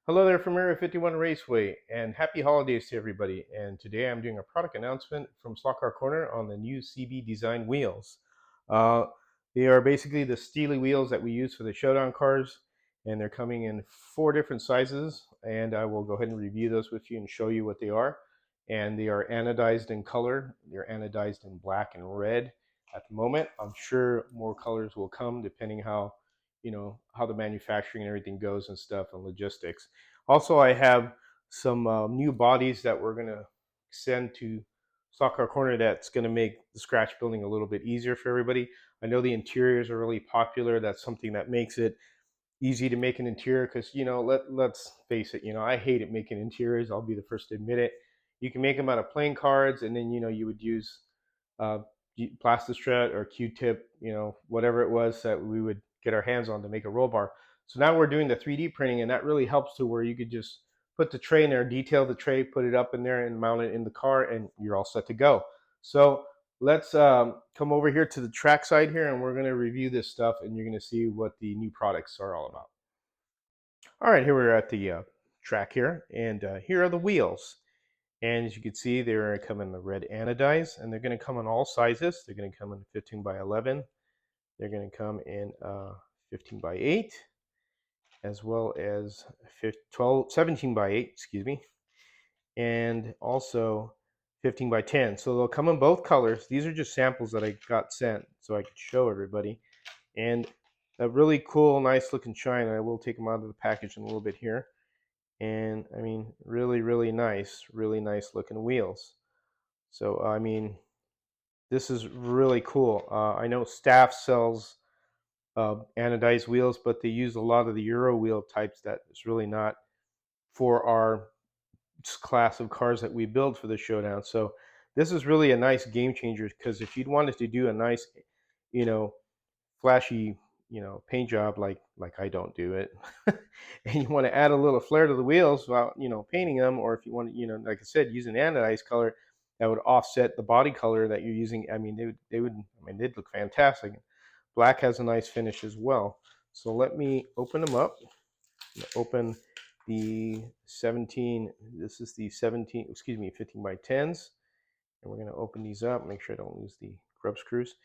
Hello there from Area 51 Raceway, and happy holidays to everybody. And today I'm doing a product announcement from Slot Car Corner on the new CB design wheels. Uh, they are basically the steely wheels that we use for the showdown cars, and they're coming in 4 different sizes. And I will go ahead and review those with you and show you what they are. And they are anodized in color. They're anodized in black and red at the moment. I'm sure more colors will come depending how the manufacturing and everything goes and stuff and logistics. Also, I have some new bodies that we're going to send to Stock Car Corner that's going to make the scratch building a little bit easier for everybody. I know the interiors are really popular. That's something that makes it easy to make an interior because, let's face it, I hate it making interiors. I'll be the first to admit it. You can make them out of playing cards, and then, you would use uh, Plastistrat or Q-tip, whatever it was that we would get our hands on to make a roll bar. So now we're doing the 3D printing, and that really helps to where you could just put the tray in there, detail the tray, put it up in there, and mount it in the car, and you're all set to go. So let's come over here to the track side here, and we're going to review this stuff, and you're going to see what the new products are all about. All right, here we're at the track here, and here are the wheels. And as you can see, they're going to come in the red anodized, and they're going to come in all sizes. They're going to come in 15 by 11. They're going to come in 15 by 8, as well as 17 by 8, excuse me, and also 15 by 10. So they'll come in both colors. These are just samples that I got sent so I could show everybody. And a really cool, nice looking shine. I will take them out of the package in a little bit here. And I mean, really, really nice looking wheels. So, I mean, this is really cool. I know Staff sells anodized wheels, but they use a lot of the Euro wheel types that is really not for our class of cars that we build for the showdown. So this is really a nice game changer because if you'd wanted to do a nice, you know, flashy, paint job like I don't do it, and you want to add a little flair to the wheels while painting them, or if you want to, like I said, use an anodized color that would offset the body color that you're using. I mean, they'd look fantastic. Black has a nice finish as well. So let me open them up. Open the 17. This is the 17. Excuse me, 15 by 10s, and we're going to open these up. Make sure I don't lose the grub screws.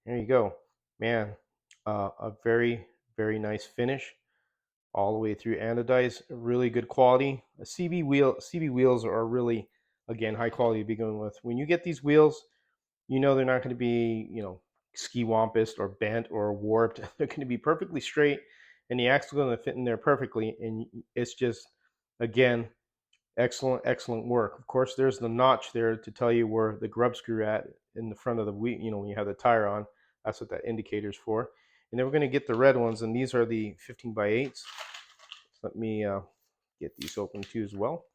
There you go, man. A very, very nice finish all the way through anodized, really good quality. CB wheels are really, again, high quality to begin with. When you get these wheels, they're not going to be, ski wampus or bent or warped. They're going to be perfectly straight, and the axle is going to fit in there perfectly. And it's just, again, excellent work. Of course, there's the notch there to tell you where the grub screw at in the front of the wheel. When you have the tire on, that's what that indicator's for. And then we're going to get the red ones, and these are the 15 by 8s. Let me get these open too as well.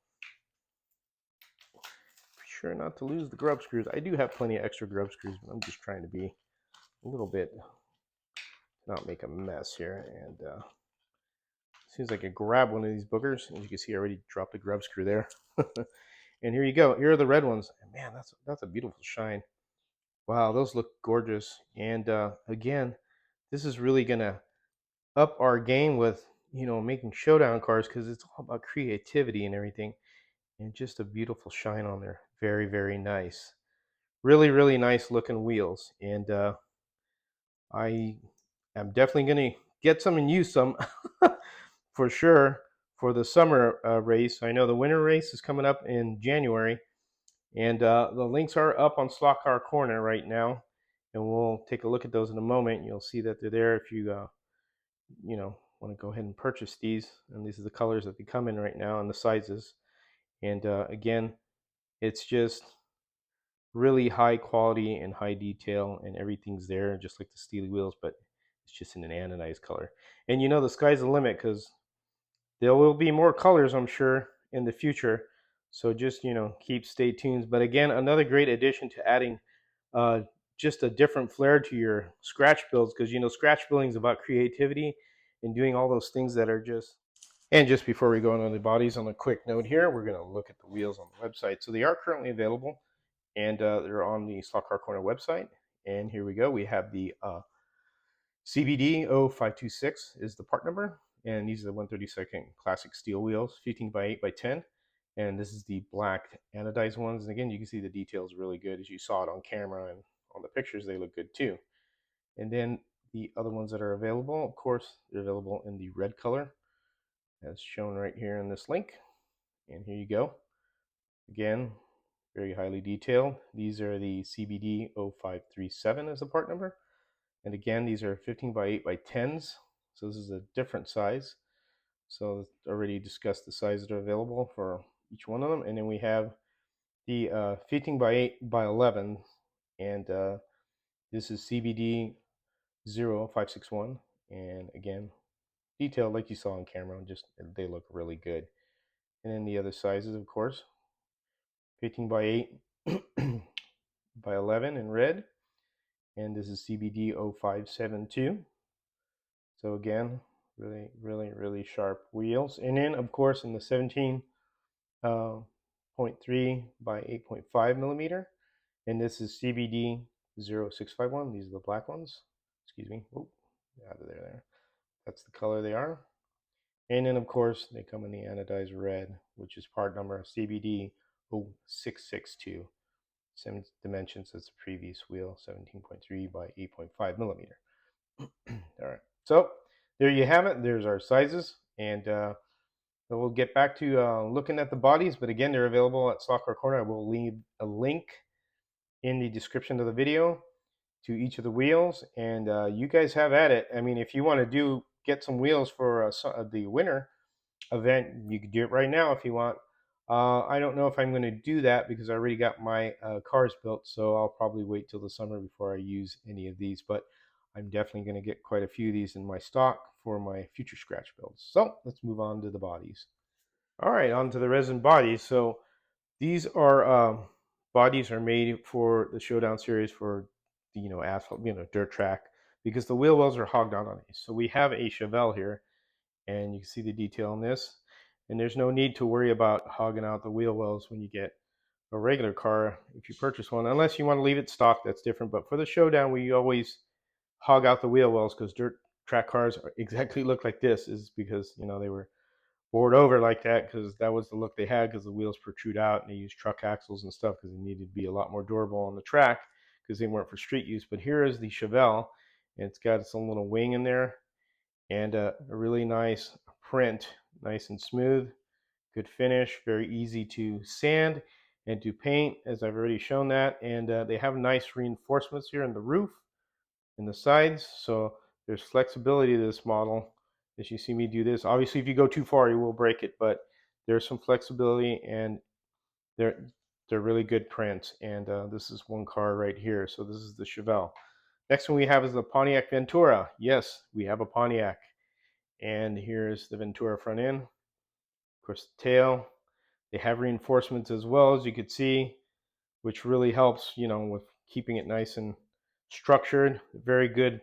Be sure not to lose the grub screws. I do have plenty of extra grub screws, but I'm just trying to be a little bit, not make a mess here. And as soon as I can grab one of these boogers, as you can see, I already dropped the grub screw there. And here you go. Here are the red ones. And man, that's a beautiful shine. Wow, those look gorgeous. And again, this is really gonna up our game with making showdown cars because it's all about creativity and everything. And just a beautiful shine on there. Very, very nice. Really nice looking wheels. And I am definitely gonna get some and use some for sure for the summer race. I know the winter race is coming up in January, and the links are up on Slot Car Corner right now, and we'll take a look at those in a moment. You'll see that they're there if you want to go ahead and purchase these. And these are the colors that they come in right now and the sizes. And again, it's just really high quality and high detail, and everything's there, just like the steely wheels, but it's just in an anodized color. And the sky's the limit because there will be more colors, I'm sure, in the future. So just stay tuned. But again, another great addition to adding uh, just a different flair to your scratch builds, because scratch building is about creativity and doing all those things that are just. And just before we go on the bodies, on a quick note here, we're going to look at the wheels on the website. So they are currently available, and they're on the Slot Car Corner website. And here we go. We have the CBD 0526 is the part number, And these are the 132nd classic steel wheels, 15 by 8 by 10. And this is the black anodized ones. And again, you can see the details really good as you saw it on camera, and on the pictures, they look good too. And then the other ones that are available, of course, they're available in the red color as shown right here in this link. And here you go. Again, very highly detailed. These are the CBD 0537 as the part number. And again, these are 15 by 8 by 10s. So this is a different size. So already discussed the size that are available for each one of them. And then we have the 15 by 8 by 11. And this is CBD 0561. And again, detailed like you saw on camera, just they look really good. And then the other sizes, of course, 15 by 8 by 11 in red. And this is CBD 0572. So again, really sharp wheels. And then, of course, in the 17.3 by 8.5 millimeter. And this is CBD 0651. These are the black ones. Excuse me. Oh, out of there. That's the color they are. And then, of course, they come in the anodized red, which is part number CBD 0662. Same dimensions as the previous wheel, 17.3 by 8.5 millimeter. All right. So there you have it. There's our sizes. And we'll get back to looking at the bodies. But again, they're available at Slot Car Corner. I will leave a link in the description of the video to each of the wheels. And you guys have at it. I mean, if you want to get some wheels for the winter event, you can do it right now if you want. I don't know if I'm going to do that because I already got my cars built, so I'll probably wait till the summer before I use any of these, but I'm definitely going to get quite a few of these in my stock for my future scratch builds. So let's move on to the bodies. All right, on to the resin bodies. So these are bodies are made for the Showdown series for the asphalt, dirt track, because the wheel wells are hogged out on these. So we have a Chevelle here, and you can see the detail in this. And there's no need to worry about hogging out the wheel wells when you get a regular car if you purchase one, unless you want to leave it stock, that's different. But for the Showdown, we always hog out the wheel wells because dirt track cars exactly look like this, is because they were bored over like that because that was the look they had, because the wheels protrude out and they use truck axles and stuff because they needed to be a lot more durable on the track because they weren't for street use. But here is the Chevelle, and it's got its own little wing in there and a really nice print, nice and smooth, good finish, very easy to sand and to paint, as I've already shown that. And they have nice reinforcements here in the roof and the sides, so there's flexibility to this model. As you see me do this, obviously if you go too far you will break it, but there's some flexibility, and they're really good prints. And this is one car right here. So this is the Chevelle. Next one we have is the Pontiac Ventura. Yes, we have a Pontiac. And here's the Ventura front end. Of course, the tail. They have reinforcements as well, as you could see, which really helps, with keeping it nice and structured. Very good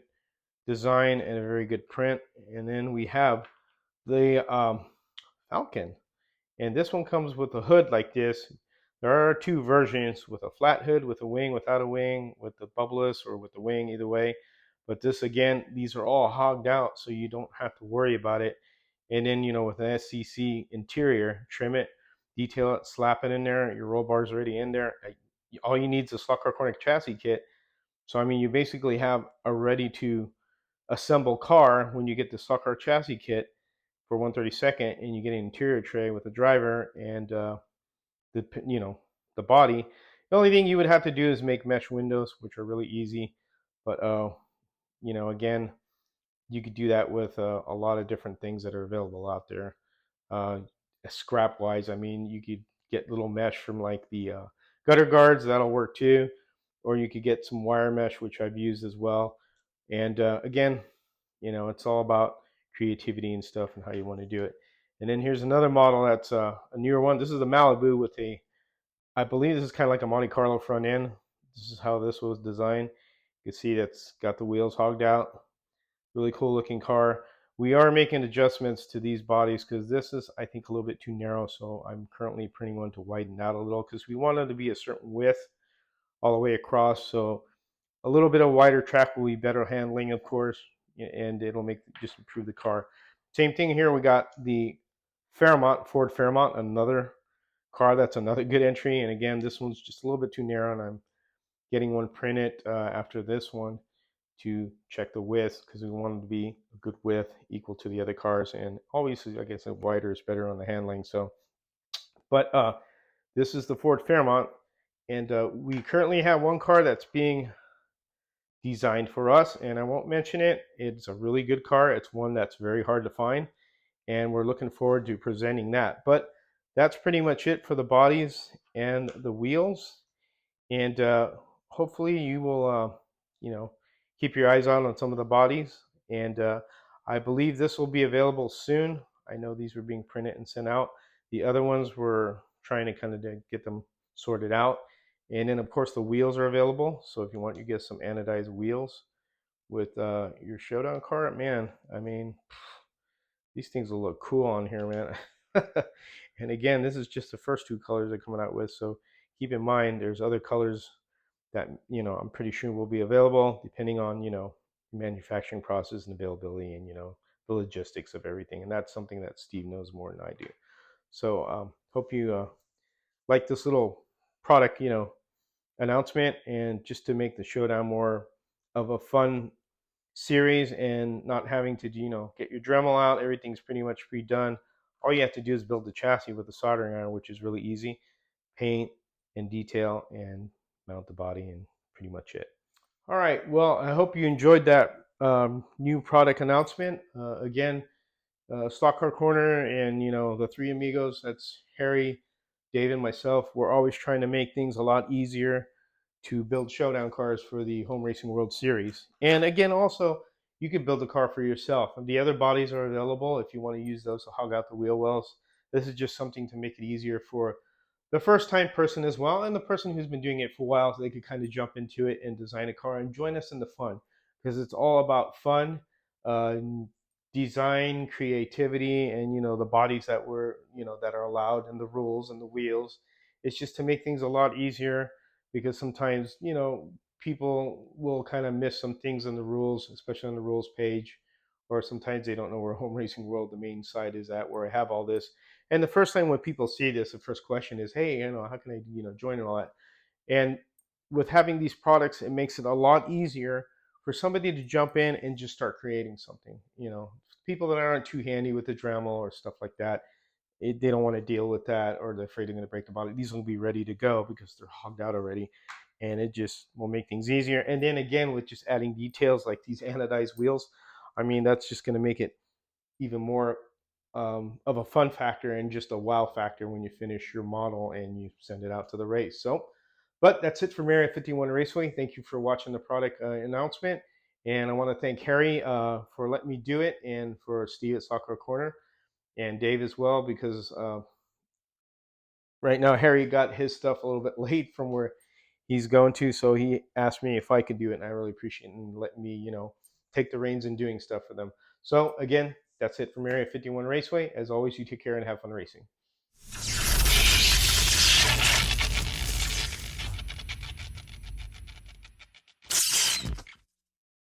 design and a very good print. And then we have the Falcon. And this one comes with a hood like this. There are two versions, with a flat hood, with a wing, without a wing, with the bubbleless, or with the wing, either way. But this, again, these are all hogged out, so you don't have to worry about it. And then, with an SCC interior, trim it, detail it, slap it in there. Your roll bar's already in there. All you need is a Slot Car Corner chassis kit. So, I mean, you basically have a ready to assemble car when you get the Slot Car chassis kit for 132nd, and you get an interior tray with a driver and the body. The only thing you would have to do is make mesh windows, which are really easy. But again, you could do that with a lot of different things that are available out there. Scrap wise, I mean, you could get little mesh from like the gutter guards, that'll work too, or you could get some wire mesh, which I've used as well. And again, it's all about creativity and stuff and how you want to do it. And then here's another model that's a newer one. This is a Malibu with I believe this is kind of like a Monte Carlo front end. This is how this was designed. You can see that's got the wheels hogged out. Really cool looking car. We are making adjustments to these bodies because this is, I think, a little bit too narrow. So I'm currently printing one to widen out a little because we want it to be a certain width all the way across. So a little bit of wider track will be better handling, of course, and it'll just improve the car. Same thing here. We got the Fairmont, Ford Fairmont, another car that's another good entry. And again, this one's just a little bit too narrow, and I'm getting one printed after this one to check the width because we want it to be a good width equal to the other cars. And obviously, like I said, wider is better on the handling. So, but this is the Ford Fairmont, and we currently have one car that's being designed for us, and I won't mention it. It's a really good car. It's one that's very hard to find, and we're looking forward to presenting that. But that's pretty much it for the bodies and the wheels. And hopefully you will, you know, keep your eyes on some of the bodies. And I believe this will be available soon. I know these were being printed and sent out. The other ones were trying to kind of get them sorted out. And then of course the wheels are available. So if you want, you get some anodized wheels with your Showdown car, man. I mean, these things will look cool on here, man. And again, this is just the first two colors they're coming out with. So keep in mind, there's other colors that, you know, I'm pretty sure will be available depending on, you know, manufacturing process and availability and, you know, the logistics of everything. And that's something that Steve knows more than I do. So hope you like this little product, you know, announcement, and just to make the Showdown more of a fun series and not having to, you know, get your Dremel out. Everything's pretty much pre-done. All you have to do is build the chassis with a soldering iron, which is really easy. Paint and detail and mount the body, and pretty much it. All right. Well, I hope you enjoyed that new product announcement. Again, Stock Car Corner and, you know, the three amigos. That's Harry, Dave, and myself. We're always trying to make things a lot easier to build Showdown cars for the Home Racing World Series. And again, also, you can build a car for yourself. And the other bodies are available if you want to use those to hog out the wheel wells. This is just something to make it easier for the first time person as well, and the person who's been doing it for a while, so they could kind of jump into it and design a car and join us in the fun, because it's all about fun, uh, design, creativity, and, you know, the bodies that were, you know, that are allowed, and the rules and the wheels. It's just to make things a lot easier, because sometimes, you know, people will kind of miss some things in the rules, especially on the rules page, or sometimes they don't know where Home Racing World, the main site, is at, where I have all this. And the first time when people see this, the first question is, hey, you know, how can I, you know, join and all that? And with having these products, it makes it a lot easier for somebody to jump in and just start creating something. You know, people that aren't too handy with the Dremel or stuff like that, they don't want to deal with that, or they're afraid they're going to break the body. These will be ready to go because they're hogged out already, and it just will make things easier. And then again, with just adding details like these anodized wheels, I mean, that's just going to make it even more of a fun factor and just a wow factor when you finish your model and you send it out to the race. So, but that's it for Area 51 Raceway. Thank you for watching the product announcement. And I want to thank Harry for letting me do it, and for Steve at Soccer Corner, and Dave as well, because right now Harry got his stuff a little bit late from where he's going to. So he asked me if I could do it, and I really appreciate it, and letting me, you know, take the reins in doing stuff for them. So again, that's it from Area 51 Raceway. As always, you take care and have fun racing.